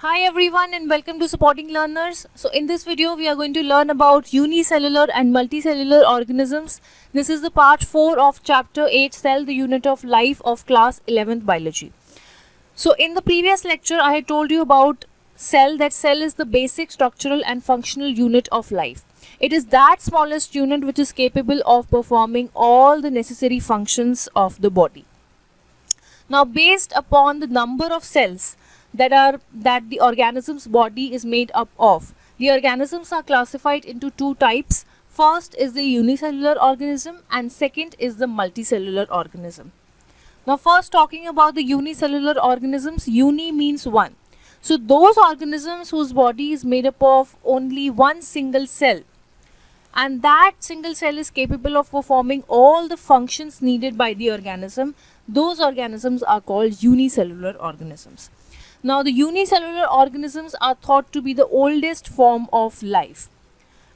Hi everyone and welcome to Supporting Learners. So in this video we are going to learn about unicellular and multicellular organisms. This is the part 4 of chapter 8 Cell, the unit of life of class 11th biology. So in the previous lecture I had told you about cell, that cell is the basic structural and functional unit of life. It is that smallest unit which is capable of performing all the necessary functions of the body. Now based upon the number of cells that the organism's body is made up of, the organisms are classified into two types. First is the unicellular organism and second is the multicellular organism. Now first talking about the unicellular organisms, uni means one. So those organisms whose body is made up of only one single cell, and that single cell is capable of performing all the functions needed by the organism, those organisms are called unicellular organisms. Now the unicellular organisms are thought to be the oldest form of life,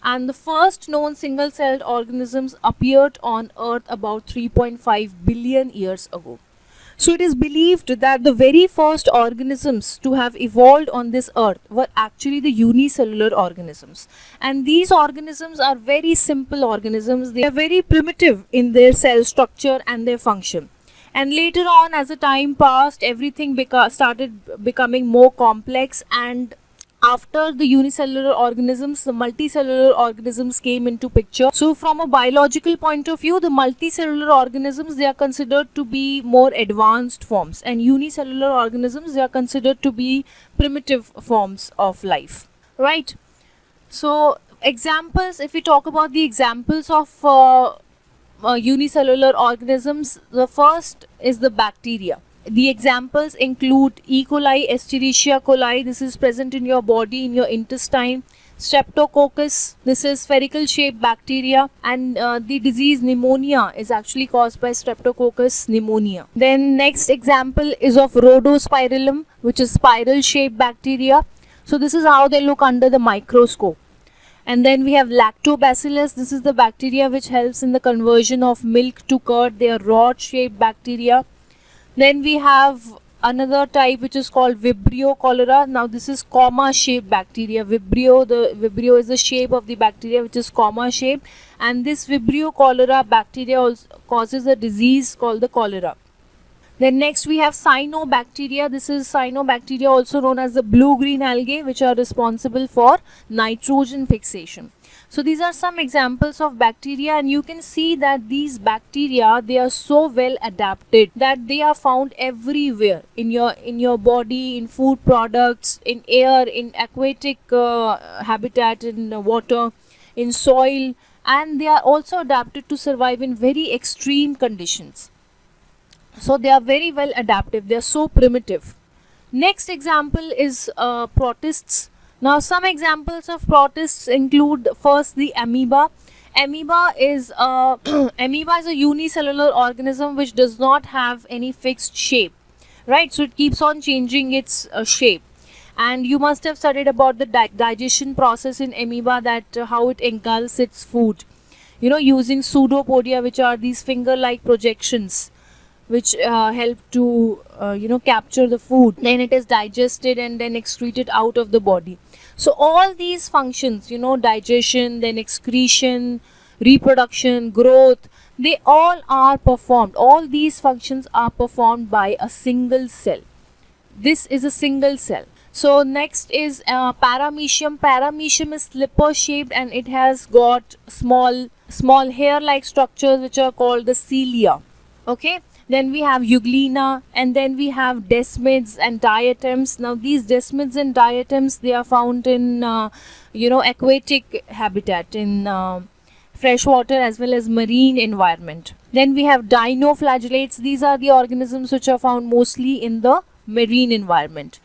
and the first known single-celled organisms appeared on Earth about 3.5 billion years ago. So it is believed that the very first organisms to have evolved on this earth were actually the unicellular organisms. And these organisms are very simple organisms. They are very primitive in their cell structure and their function. And later on, as the time passed, everything started becoming more complex, and after the unicellular organisms, the multicellular organisms came into picture. So from a biological point of view, the multicellular organisms, they are considered to be more advanced forms, and unicellular organisms, they are considered to be primitive forms of life, right? So examples, if we talk about the examples of unicellular organisms, the first is the bacteria. The examples include E. coli, Escherichia coli, this is present in your body, in your intestine. Streptococcus, this is spherical shaped bacteria, and the disease pneumonia is actually caused by Streptococcus pneumonia. Then next example is of Rhodospirillum, which is spiral shaped bacteria. So this is how they look under the microscope. And then we have Lactobacillus, this is the bacteria which helps in the conversion of milk to curd. They are rod shaped bacteria. Then we have another type which is called Vibrio cholera. Now this is comma shaped bacteria. Vibrio is the shape of the bacteria which is comma shaped, and this Vibrio cholera bacteria also causes a disease called the cholera. Then next we have cyanobacteria. This is cyanobacteria, also known as the blue-green algae, which are responsible for nitrogen fixation. So these are some examples of bacteria, and you can see that these bacteria, they are so well adapted that they are found everywhere in your body, in food products, in air, in aquatic habitat, in water, in soil, and they are also adapted to survive in very extreme conditions. So they are very well adaptive. They are so primitive. Next example is protists. Now some examples of protists include first the amoeba. Amoeba is amoeba is a unicellular organism which does not have any fixed shape, right? So it keeps on changing its shape. And you must have studied about the digestion process in amoeba, that how it engulfs its food, using pseudopodia, which are these finger-like projections which help to capture the food. Then it is digested and then excreted out of the body. So all these functions, digestion, then excretion, reproduction, growth, they all are performed. All these functions are performed by a single cell. This is a single cell. So next is paramecium. Paramecium is slipper shaped, and it has got small hair like structures which are called the cilia. Okay. Then we have euglena, and then we have desmids and diatoms. Now these desmids and diatoms, they are found in aquatic habitat, in freshwater as well as marine environment. Then we have dinoflagellates. These are the organisms which are found mostly in the marine environment.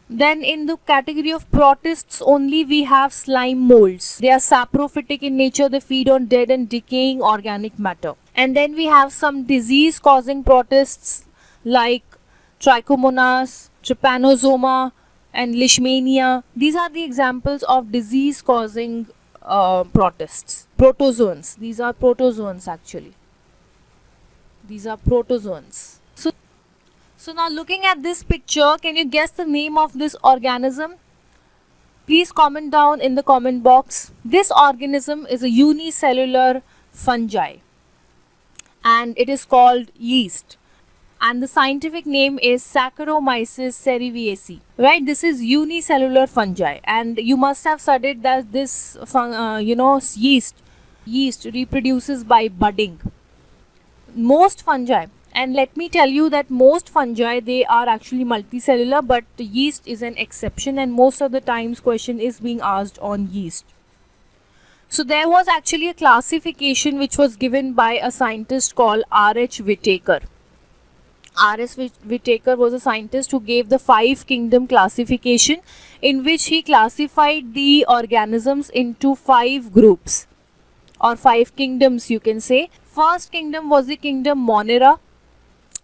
Then in the category of protists only, we have slime molds. They are saprophytic in nature. They feed on dead and decaying organic matter. And then we have some disease causing protists like Trichomonas, Trypanosoma, and Leishmania. These are the examples of disease causing protists. Protozoans. These are protozoans actually. These are protozoans. So now looking at this picture, can you guess the name of this organism? Please comment down in the comment box. This organism is a unicellular fungi and it is called yeast, and the scientific name is Saccharomyces cerevisiae. Right, this is unicellular fungi, and you must have studied that this yeast reproduces by budding. Most fungi, and let me tell you that most fungi, they are actually multicellular, but the yeast is an exception, and most of the times question is being asked on yeast. So there was actually a classification which was given by a scientist called R.H. Whitaker. R.S. Whitaker was a scientist who gave the 5 kingdom classification, in which he classified the organisms into 5 groups or 5 kingdoms, you can say. First kingdom was the kingdom Monera,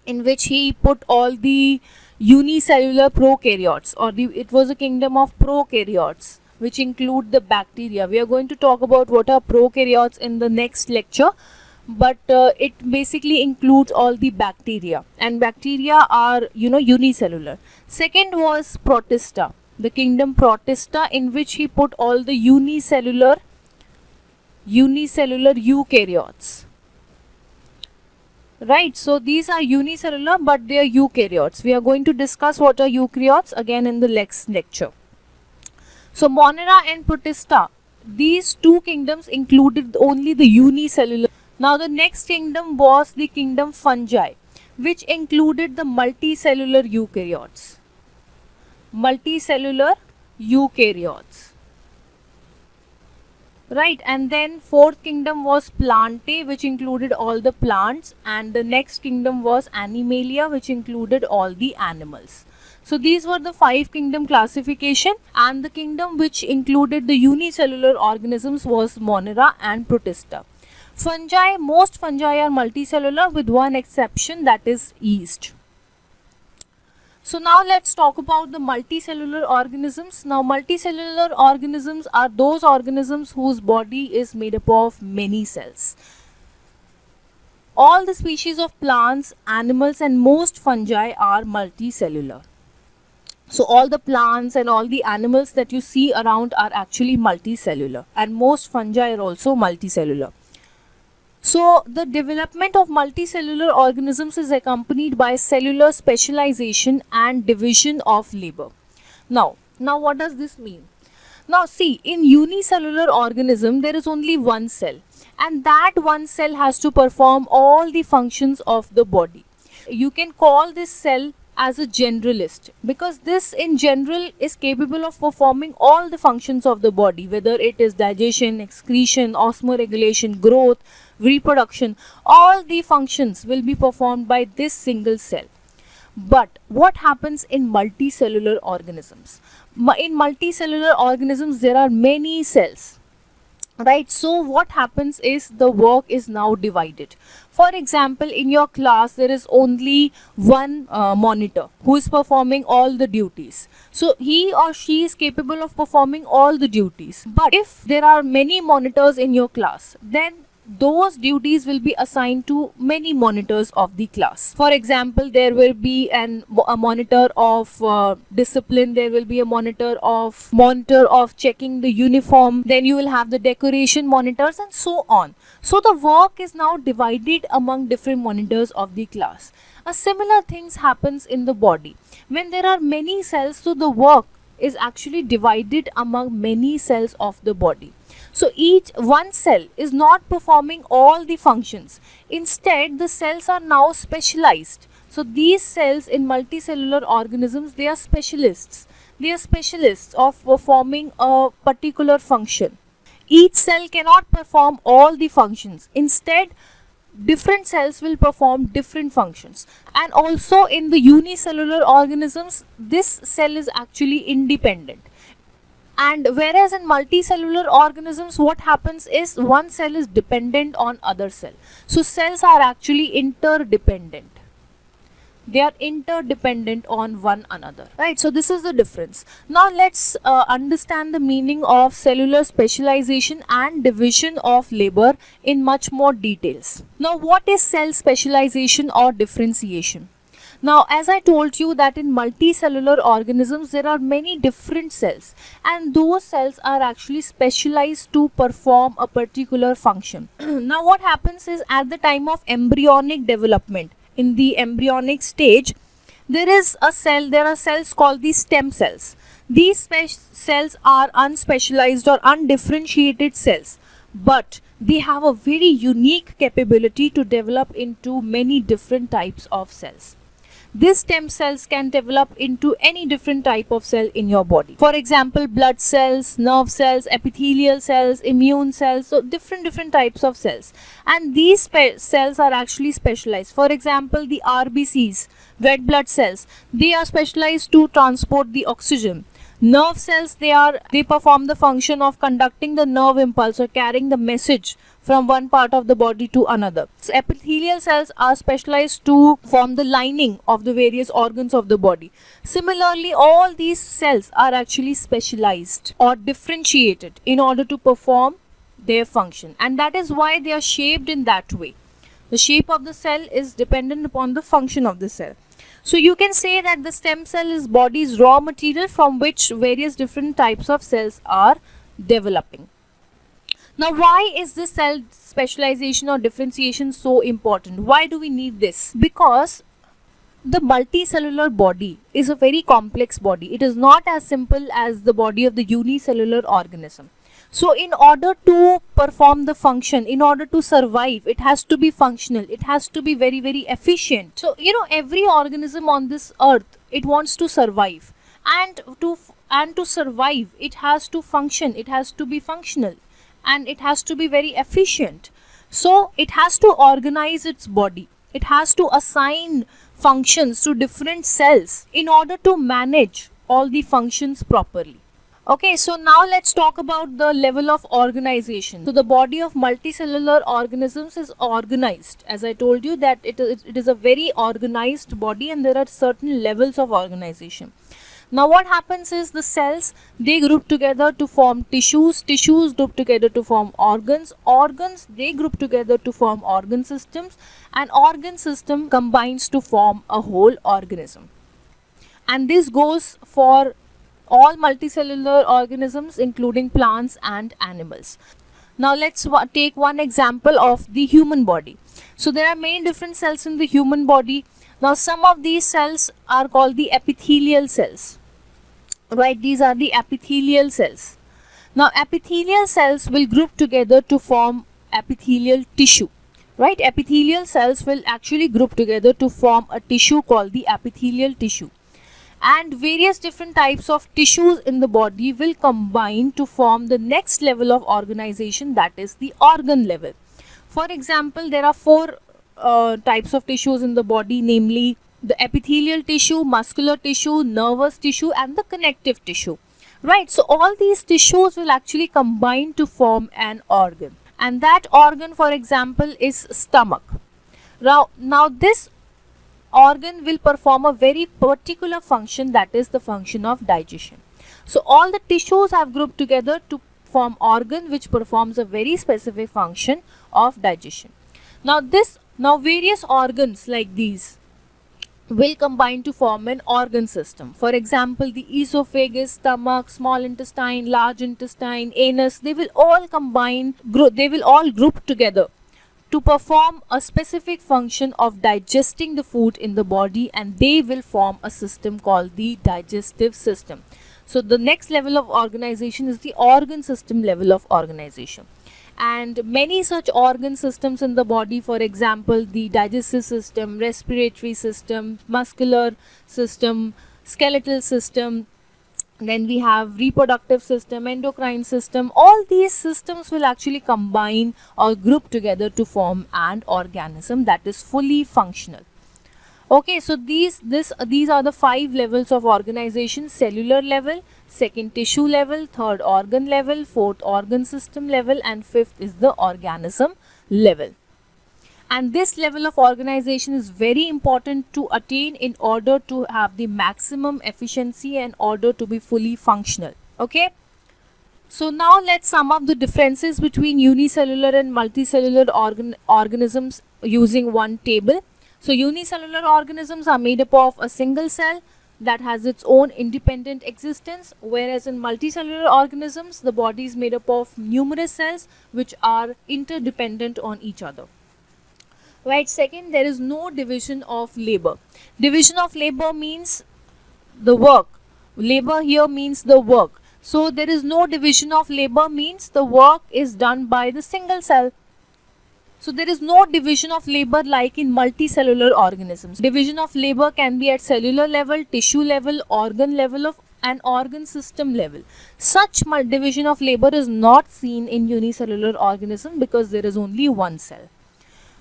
in which he put all the unicellular prokaryotes, or it was a kingdom of prokaryotes, which include the bacteria. We are going to talk about what are prokaryotes in the next lecture, but it basically includes all the bacteria, and bacteria are unicellular. Second was Protista, the kingdom Protista, in which he put all the unicellular eukaryotes. Right, so these are unicellular, but they are eukaryotes. We are going to discuss what are eukaryotes again in the next lecture. So Monera and Protista, these 2 kingdoms included only the unicellular. Now the next kingdom was the kingdom Fungi, which included the multicellular eukaryotes. Right, and then 4th kingdom was Plantae, which included all the plants, and the next kingdom was Animalia, which included all the animals. So these were the 5 kingdom classification, and the kingdom which included the unicellular organisms was Monera and Protista. Fungi, most fungi are multicellular with one exception, that is yeast. So now let's talk about the multicellular organisms. Now multicellular organisms are those organisms whose body is made up of many cells. All the species of plants, animals and most fungi are multicellular. So all the plants and all the animals that you see around are actually multicellular, and most fungi are also multicellular. So the development of multicellular organisms is accompanied by cellular specialization and division of labor. Now what does this mean? Now see, in unicellular organism there is only one cell, and that one cell has to perform all the functions of the body. You can call this cell as a generalist, because this in general is capable of performing all the functions of the body, whether it is digestion, excretion, osmoregulation, growth, reproduction. All the functions will be performed by this single cell. But what happens in multicellular organisms? In multicellular organisms there are many cells, right? So what happens is the work is now divided. For example, in your class there is only one monitor who is performing all the duties. So he or she is capable of performing all the duties. But if there are many monitors in your class, then those duties will be assigned to many monitors of the class. For example, there will be a monitor of discipline, there will be a monitor of checking the uniform, then you will have the decoration monitors and so on. So the work is now divided among different monitors of the class. A similar thing happens in the body. When there are many cells, so the work is actually divided among many cells of the body. So each one cell is not performing all the functions. Instead, the cells are now specialized. So these cells in multicellular organisms, they are specialists. They are specialists of performing a particular function. Each cell cannot perform all the functions. Instead, different cells will perform different functions. And also in the unicellular organisms, this cell is actually independent. And whereas in multicellular organisms, what happens is one cell is dependent on other cell. So cells are actually interdependent. They are interdependent on one another, right? So this is the difference. Now let's understand the meaning of cellular specialization and division of labor in much more details. Now what is cell specialization or differentiation? Now, as I told you that in multicellular organisms there are many different cells, and those cells are actually specialized to perform a particular function. Now what happens is, at the time of embryonic development, in the embryonic stage, there are cells called the stem cells. These cells are unspecialized or undifferentiated cells, but they have a very unique capability to develop into many different types of cells. These stem cells can develop into any different type of cell in your body. For example, blood cells, nerve cells, epithelial cells, immune cells, so different types of cells. And these cells are actually specialized. For example, the RBCs, red blood cells, they are specialized to transport the oxygen. Nerve cells, they perform the function of conducting the nerve impulse or carrying the message from one part of the body to another. So epithelial cells are specialized to form the lining of the various organs of the body. Similarly, all these cells are actually specialized or differentiated in order to perform their function, and that is why they are shaped in that way. The shape of the cell is dependent upon the function of the cell. So you can say that the stem cell is body's raw material from which various different types of cells are developing. Now, why is this cell specialization or differentiation so important? Why do we need this? Because the multicellular body is a very complex body. It is not as simple as the body of the unicellular organism. So in order to perform the function, in order to survive, it has to be functional. It has to be very efficient. So every organism on this earth, it wants to survive, and to survive, it has to function. It has to be functional, and it has to be very efficient. So it has to organize its body. It has to assign functions to different cells in order to manage all the functions properly. Okay, so now let's talk about the level of organization. So the body of multicellular organisms is organized. As I told you that it is a very organized body, and there are certain levels of organization. Now what happens is, the cells, they group together to form tissues. Tissues group together to form organs. Organs, they group together to form organ systems. And organ system combines to form a whole organism. And this goes for all multicellular organisms, including plants and animals. Now let's take one example of the human body. So there are many different cells in the human body. Now some of these cells are called the epithelial cells. Right, these are the epithelial cells. Now epithelial cells will group together to form epithelial tissue. Right, epithelial cells will actually group together to form a tissue called the epithelial tissue. And various different types of tissues in the body will combine to form the next level of organization, that is the organ level. For example, there are four types of tissues in the body, namely the epithelial tissue, muscular tissue, nervous tissue, and the connective tissue. Right, so all these tissues will actually combine to form an organ, and that organ, for example, is stomach. Now this organ will perform a very particular function, that is the function of digestion. So all the tissues have grouped together to form organ which performs a very specific function of digestion. Now various organs like these will combine to form an organ system. For example, the esophagus, stomach, small intestine, large intestine, anus, they will all group together to perform a specific function of digesting the food in the body, and they will form a system called the digestive system. So the next level of organization is the organ system level of organization. And many such organ systems in the body, for example, the digestive system, respiratory system, muscular system, skeletal system, then we have reproductive system, endocrine system. All these systems will actually combine or group together to form an organism that is fully functional. Okay, so these are the 5 levels of organization: cellular level, second tissue level, third organ level, fourth organ system level, and fifth is the organism level. And this level of organization is very important to attain in order to have the maximum efficiency and order to be fully functional. Okay. So now let's sum up the differences between unicellular and multicellular organisms using one table. So unicellular organisms are made up of a single cell that has its own independent existence, whereas in multicellular organisms the body is made up of numerous cells which are interdependent on each other. Right, second, there is no division of labor. Division of labor means the work. Labor here means the work. So there is no division of labor means the work is done by the single cell. So there is no division of labor like in multicellular organisms. Division of labor can be at cellular level, tissue level, organ level and organ system level. Such division of labor is not seen in unicellular organism because there is only one cell.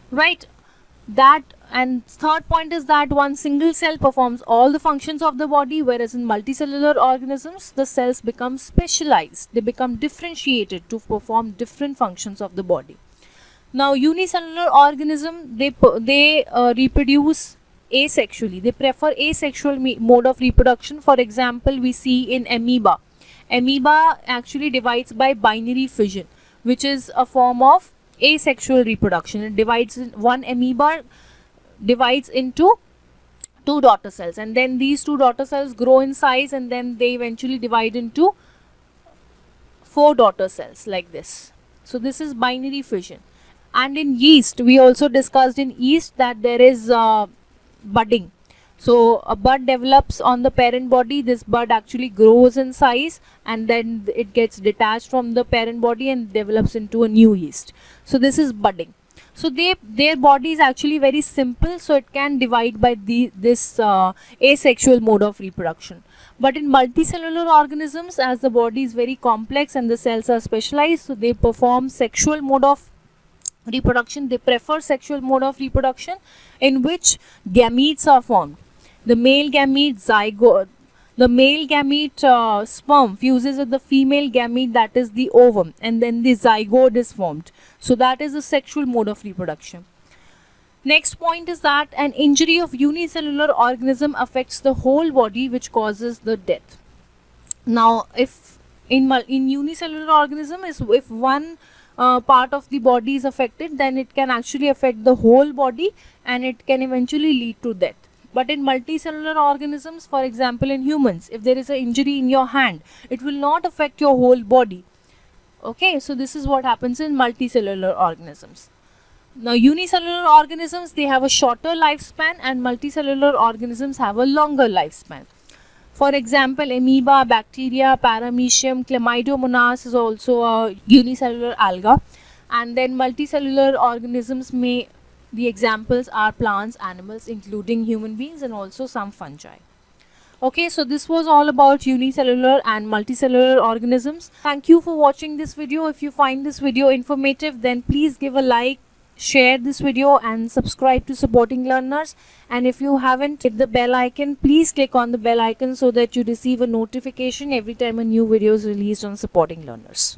Right? That, and third point is that one single cell performs all the functions of the body, whereas in multicellular organisms the cells become specialized. They become differentiated to perform different functions of the body. Now unicellular organism, they reproduce asexually. They prefer asexual mode of reproduction. For example, we see in amoeba. Amoeba actually divides by binary fission, which is a form of asexual reproduction. It divides in, one amoeba divides into two daughter cells, and then these two daughter cells grow in size, and then they eventually divide into 4 daughter cells like this. So this is binary fission. And in yeast, we also discussed in yeast that there is budding. So a bud develops on the parent body. This bud actually grows in size and then it gets detached from the parent body and develops into a new yeast. So this is budding. So their body is actually very simple, so it can divide by this asexual mode of reproduction. But in multicellular organisms, as the body is very complex and the cells are specialized, so they perform sexual mode of reproduction. They prefer sexual mode of reproduction in which gametes are formed. The male gamete zygote, the male gamete sperm fuses with the female gamete, that is the ovum, and then the zygote is formed. So that is the sexual mode of reproduction. Next point is that an injury of unicellular organism affects the whole body, which causes the death. Now, if in unicellular organism, if one part of the body is affected, then it can actually affect the whole body and it can eventually lead to death. But in multicellular organisms, for example in humans, if there is an injury in your hand, it will not affect your whole body. Okay, so this is what happens in multicellular organisms. Now unicellular organisms, they have a shorter lifespan and multicellular organisms have a longer lifespan. For example, amoeba, bacteria, paramecium, chlamydomonas is also a unicellular alga. And then multicellular organisms the examples are plants, animals, including human beings, and also some fungi. Okay, so this was all about unicellular and multicellular organisms. Thank you for watching this video. If you find this video informative, then please give a like, share this video and subscribe to Supporting Learners. And if you haven't hit the bell icon, please click on the bell icon so that you receive a notification every time a new video is released on Supporting Learners.